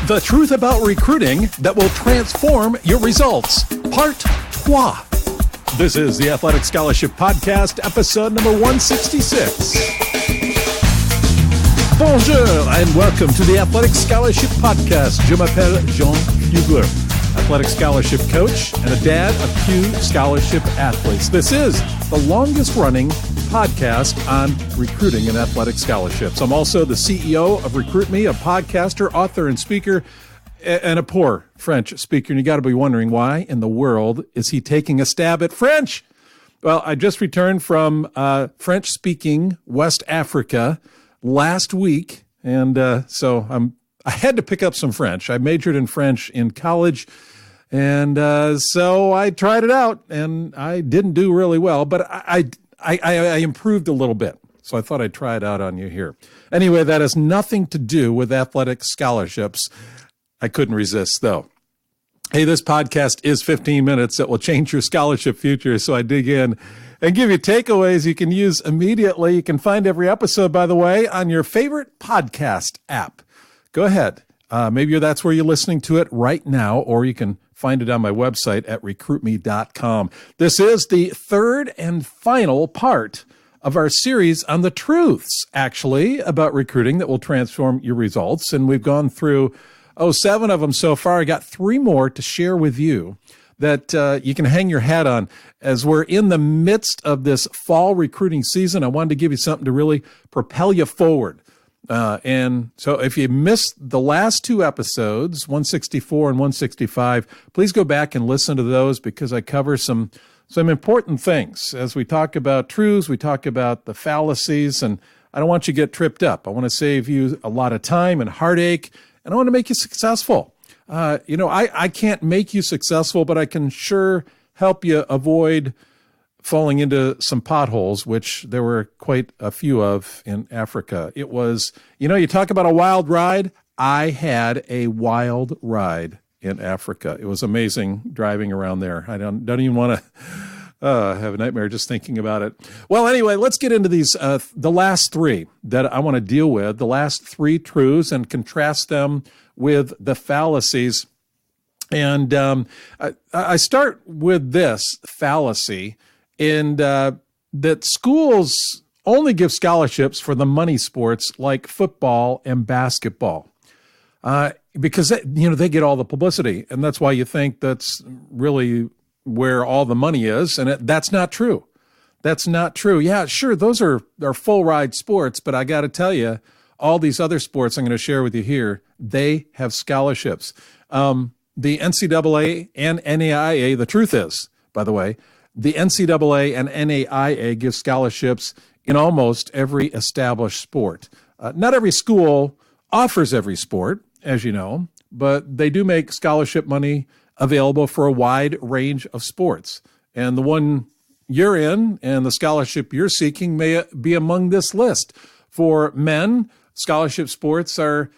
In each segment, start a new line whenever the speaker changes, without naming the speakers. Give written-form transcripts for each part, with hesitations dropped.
The truth about recruiting that will transform your results. Part 3. This is the Athletic Scholarship Podcast, episode number 166. Bonjour and welcome to the Athletic Scholarship Podcast. Je m'appelle Jean Fugler, athletic scholarship coach and a dad of 2 scholarship athletes. This is the longest running podcast on recruiting and athletic scholarships. I'm also the CEO of Recruit Me, a podcaster, author, and speaker, and a poor French speaker. And you got to be wondering, why in the world is he taking a stab at French? Well, I just returned from French-speaking West Africa last week, and so I had to pick up some French. I majored in French in college, and so I tried it out, and I didn't do really well, but I improved a little bit, so I thought I'd try it out on you here. Anyway, that has nothing to do with athletic scholarships. I couldn't resist, though. Hey, this podcast is 15 minutes that will change your scholarship future, so I dig in and give you takeaways you can use immediately. You can find every episode, by the way, on your favorite podcast app. Go ahead. Maybe that's where you're listening to it right now, or you can find it on my website at recruitme.com. This is the third and final part of our series on the truths, actually, about recruiting that will transform your results. And we've gone through, 7 of them so far. I got 3 more to share with you that you can hang your hat on. As we're in the midst of this fall recruiting season, I wanted to give you something to really propel you forward. And so if you missed the last 2 episodes, 164 and 165, please go back and listen to those, because I cover some important things. As we talk about truths, we talk about the fallacies, and I don't want you to get tripped up. I want to save you a lot of time and heartache, and I want to make you successful. I can't make you successful, but I can sure help you avoid falling into some potholes, which there were quite a few of in Africa. It was, you talk about a wild ride. I had a wild ride in Africa. It was amazing driving around there. I don't even want to have a nightmare just thinking about it. Well, anyway, let's get into these, the last 3 that I want to deal with, the last 3 truths, and contrast them with the fallacies. And I start with this fallacy, and that schools only give scholarships for the money sports like football and basketball, because they get all the publicity, and that's why you think that's really where all the money is, and that's not true. That's not true. Yeah, sure, those are full ride sports, but I got to tell you, all these other sports I'm going to share with you here, they have scholarships. The NCAA and NAIA, the truth is, by the way, the NCAA and NAIA give scholarships in almost every established sport. Not every school offers every sport, as you know, but they do make scholarship money available for a wide range of sports. And the one you're in and the scholarship you're seeking may be among this list. For men, scholarship sports are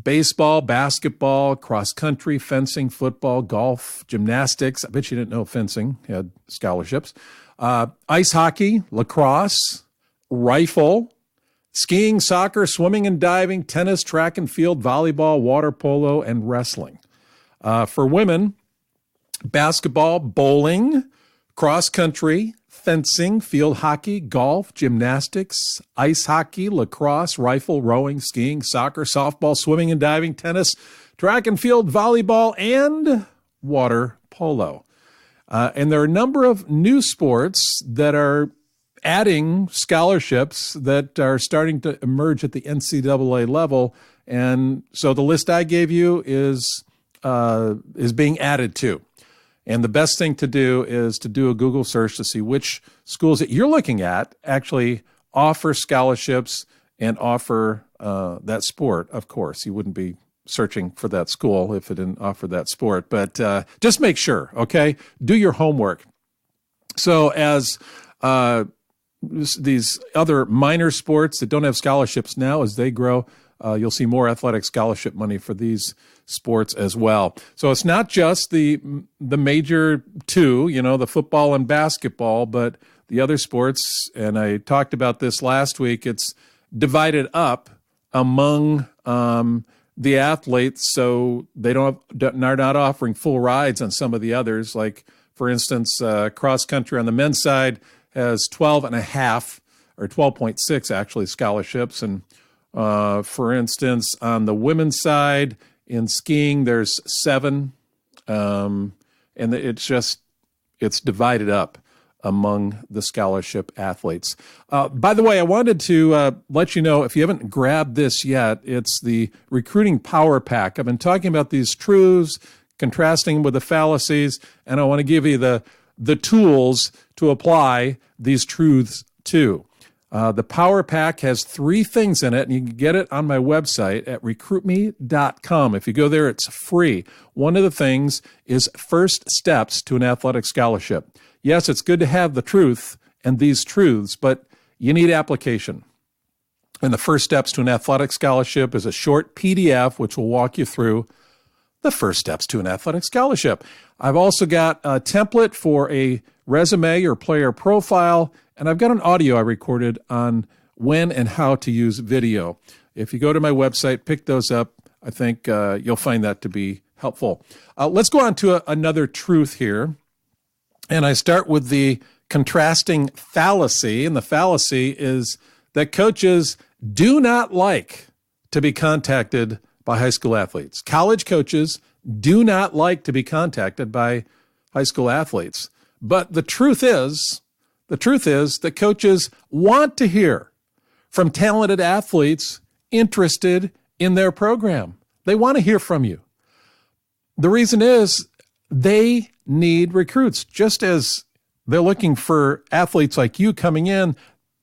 baseball, basketball, cross country, fencing, football, golf, gymnastics. I bet you didn't know fencing had scholarships. Ice hockey, lacrosse, rifle, skiing, soccer, swimming and diving, tennis, track and field, volleyball, water polo, and wrestling. For women, basketball, bowling, cross country, fencing, field hockey, golf, gymnastics, ice hockey, lacrosse, rifle, rowing, skiing, soccer, softball, swimming and diving, tennis, track and field, volleyball, and water polo. And there are a number of new sports that are adding scholarships that are starting to emerge at the NCAA level. And so the list I gave you is being added to. And the best thing to do is to do a Google search to see which schools that you're looking at actually offer scholarships and offer that sport. Of course, you wouldn't be searching for that school if it didn't offer that sport. But just make sure, okay? Do your homework. So as these other minor sports that don't have scholarships now, as they grow, you'll see more athletic scholarship money for these sports as well. So it's not just the major 2, the football and basketball, but the other sports, and I talked about this last week, it's divided up among the athletes so they are not offering full rides on some of the others. Like, for instance, cross country on the men's side has 12 and a half or 12.6 actually scholarships. And for instance, on the women's side in skiing, there's 7. And it's divided up among the scholarship athletes. By the way, I wanted to let you know, if you haven't grabbed this yet, it's the Recruiting Power Pack. I've been talking about these truths, contrasting with the fallacies, and I want to give you the tools to apply these truths to. The Power Pack has 3 things in it, and you can get it on my website at recruitme.com. If you go there, it's free. One of the things is first steps to an athletic scholarship. Yes, it's good to have the truth and these truths, but you need application. And the first steps to an athletic scholarship is a short PDF, which will walk you through the first steps to an athletic scholarship. I've also got a template for a resume or player profile, and I've got an audio I recorded on when and how to use video. If you go to my website, pick those up, I think you'll find that to be helpful. Let's go on to another truth here. And I start with the contrasting fallacy. And the fallacy is that coaches do not like to be contacted by high school athletes. College coaches do not like to be contacted by high school athletes. But the truth is that coaches want to hear from talented athletes interested in their program. They want to hear from you. The reason is they need recruits. Just as they're looking for athletes like you coming in,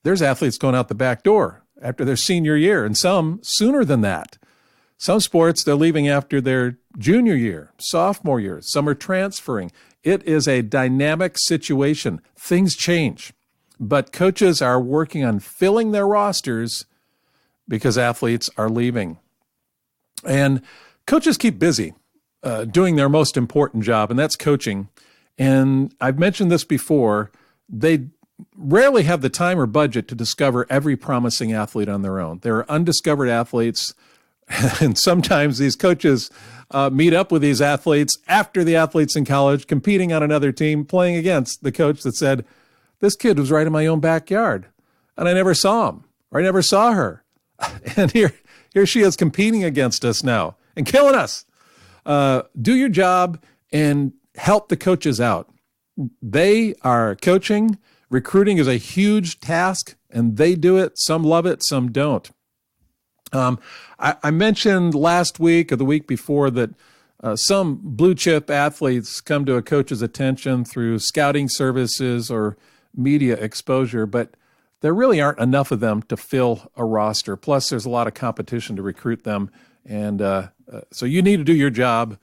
there's athletes going out the back door after their senior year, and some sooner than that. Some sports, they're leaving after their junior year, sophomore year. Some are transferring. It is a dynamic situation. Things change. But coaches are working on filling their rosters because athletes are leaving. And coaches keep busy doing their most important job, and that's coaching. And I've mentioned this before, they rarely have the time or budget to discover every promising athlete on their own. There are undiscovered athletes, and sometimes these coaches meet up with these athletes after the athlete's in college, competing on another team, playing against the coach that said, this kid was right in my own backyard, and I never saw him, or I never saw her. And here she is competing against us now and killing us. Do your job and help the coaches out. They are coaching. Recruiting is a huge task, and they do it. Some love it, some don't. I mentioned last week or the week before that some blue chip athletes come to a coach's attention through scouting services or media exposure, but there really aren't enough of them to fill a roster. Plus, there's a lot of competition to recruit them. And so you need to do your job.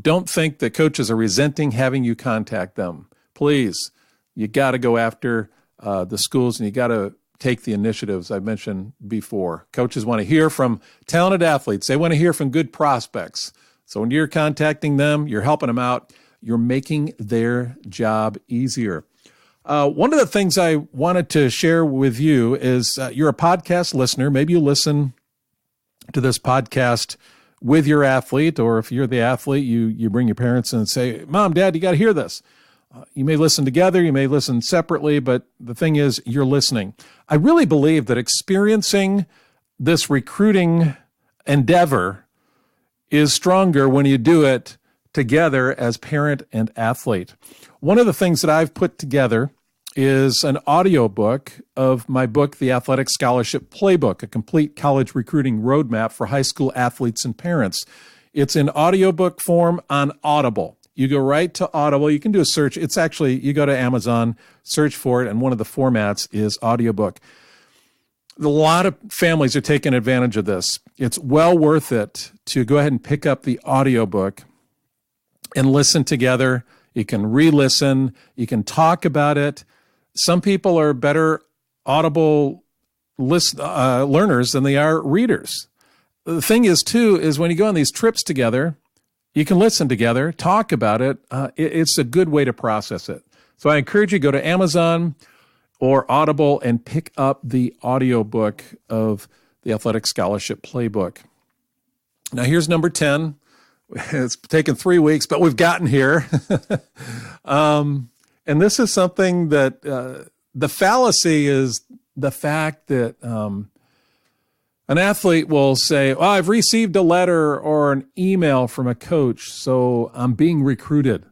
Don't think that coaches are resenting having you contact them. Please, you got to go after the schools, and you got to take the initiatives I've mentioned before. Coaches want to hear from talented athletes. They want to hear from good prospects. So when you're contacting them, you're helping them out. You're making their job easier. One of the things I wanted to share with you is you're a podcast listener. Maybe you listen to this podcast with your athlete, or if you're the athlete, you bring your parents in and say, Mom, Dad, you got to hear this. You may listen together, you may listen separately, but the thing is, you're listening. I really believe that experiencing this recruiting endeavor is stronger when you do it together as parent and athlete. One of the things that I've put together is an audiobook of my book, The Athletic Scholarship Playbook, a complete college recruiting roadmap for high school athletes and parents. It's in audiobook form on Audible. You go right to Audible. You can do a search. It's actually, you go to Amazon, search for it, and one of the formats is audiobook. A lot of families are taking advantage of this. It's well worth it to go ahead and pick up the audiobook and listen together. You can re-listen. You can talk about it. Some people are better Audible learners than they are readers. The thing is, too, is when you go on these trips together, you can listen together, talk about it. It's a good way to process it. So I encourage you to go to Amazon or Audible and pick up the audiobook of the Athletic Scholarship Playbook. Now, here's number 10. It's taken 3 weeks, but we've gotten here. And this is something that the fallacy is the fact that an athlete will say, "Oh, I've received a letter or an email from a coach, so I'm being recruited.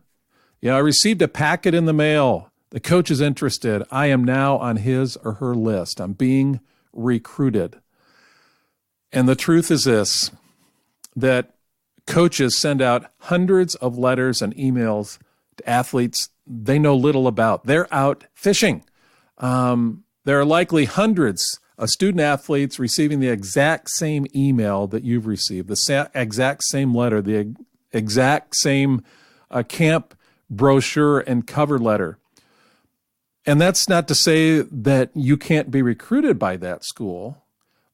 I received a packet in the mail. The coach is interested. I am now on his or her list. I'm being recruited." And the truth is this, that coaches send out hundreds of letters and emails to athletes they know little about. They're out fishing. There are likely hundreds of student athletes receiving the exact same email that you've received, the exact same letter, the exact same camp brochure and cover letter. And that's not to say that you can't be recruited by that school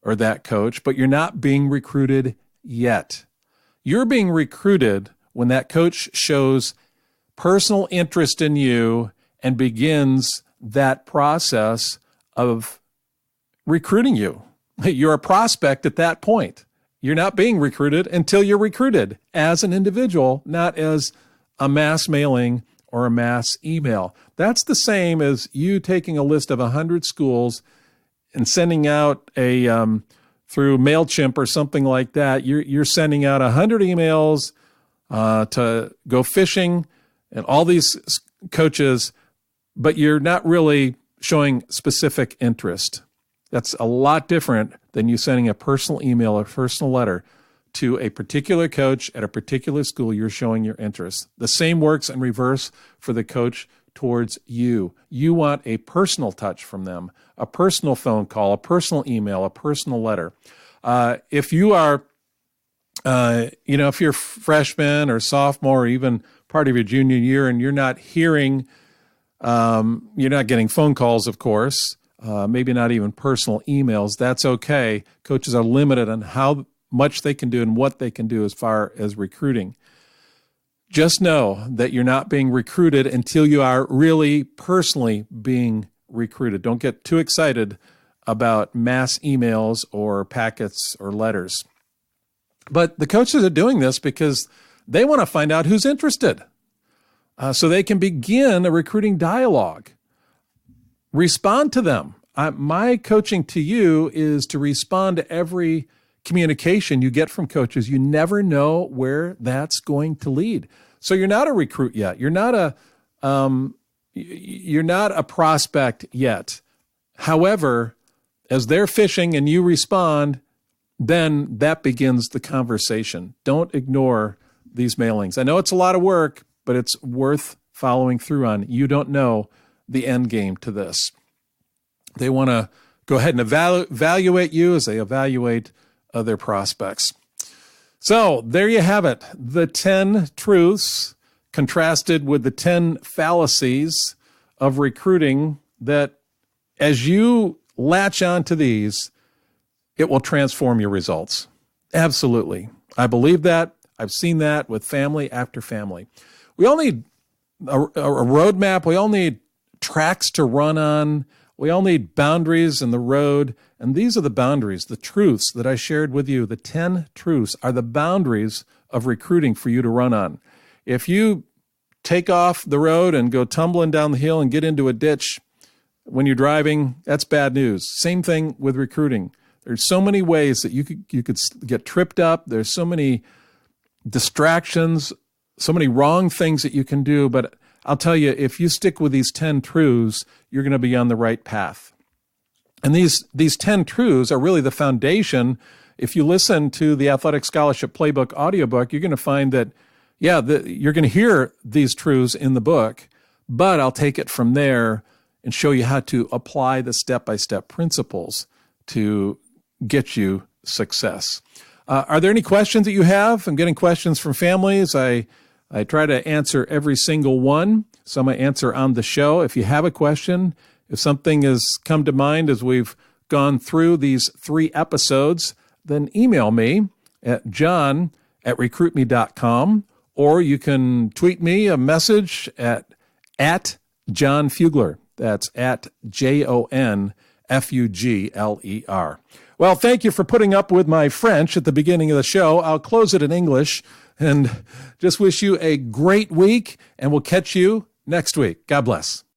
or that coach, but you're not being recruited yet. You're being recruited when that coach shows personal interest in you and begins that process of recruiting you. You're a prospect at that point. You're not being recruited until you're recruited as an individual, not as a mass mailing or a mass email. That's the same as you taking a list of 100 schools and sending out a through MailChimp or something like that. You're sending out 100 emails to go fishing and all these coaches, but you're not really showing specific interest. That's a lot different than you sending a personal email or personal letter to a particular coach at a particular school. You're showing your interest. The same works in reverse for the coach towards you. You want a personal touch from them, a personal phone call, a personal email, a personal letter. If you are, if you're a freshman or sophomore or even part of your junior year and you're not hearing, you're not getting phone calls, of course, maybe not even personal emails, that's okay. Coaches are limited on how much they can do and what they can do as far as recruiting. Just know that you're not being recruited until you are really personally being recruited. Don't get too excited about mass emails or packets or letters. But the coaches are doing this because they want to find out who's interested so they can begin a recruiting dialogue. Respond to them. My coaching to you is to respond to every communication you get from coaches. You never know where that's going to lead. So you're not a recruit yet. You're not a prospect yet. However, as they're fishing and you respond, then that begins the conversation. Don't ignore these mailings. I know it's a lot of work, but it's worth following through on. You don't know the end game to this. They want to go ahead and evaluate you as they evaluate other prospects. So there you have it. The 10 truths contrasted with the 10 fallacies of recruiting that as you latch on to these, it will transform your results. Absolutely. I believe that. I've seen that with family after family. We all need a roadmap. We all need tracks to run on. We all need boundaries in the road. And these are the boundaries, the truths that I shared with you. The 10 truths are the boundaries of recruiting for you to run on. If you take off the road and go tumbling down the hill and get into a ditch when you're driving, that's bad news. Same thing with recruiting. There's so many ways that you could get tripped up. There's so many distractions, so many wrong things that you can do. But I'll tell you, if you stick with these 10 truths, you're going to be on the right path. And these 10 truths are really the foundation. If you listen to the Athletic Scholarship Playbook audiobook, you're going to find that, you're going to hear these truths in the book, but I'll take it from there and show you how to apply the step-by-step principles to get you success. Are there any questions that you have? I'm getting questions from families. I try to answer every single one. Some I answer on the show. If you have a question, if something has come to mind as we've gone through these 3 episodes, then email me at john@recruitme.com, or you can tweet me a message at John Fugler. That's at JONFUGLER. Well, thank you for putting up with my French at the beginning of the show. I'll close it in English and just wish you a great week, and we'll catch you next week. God bless.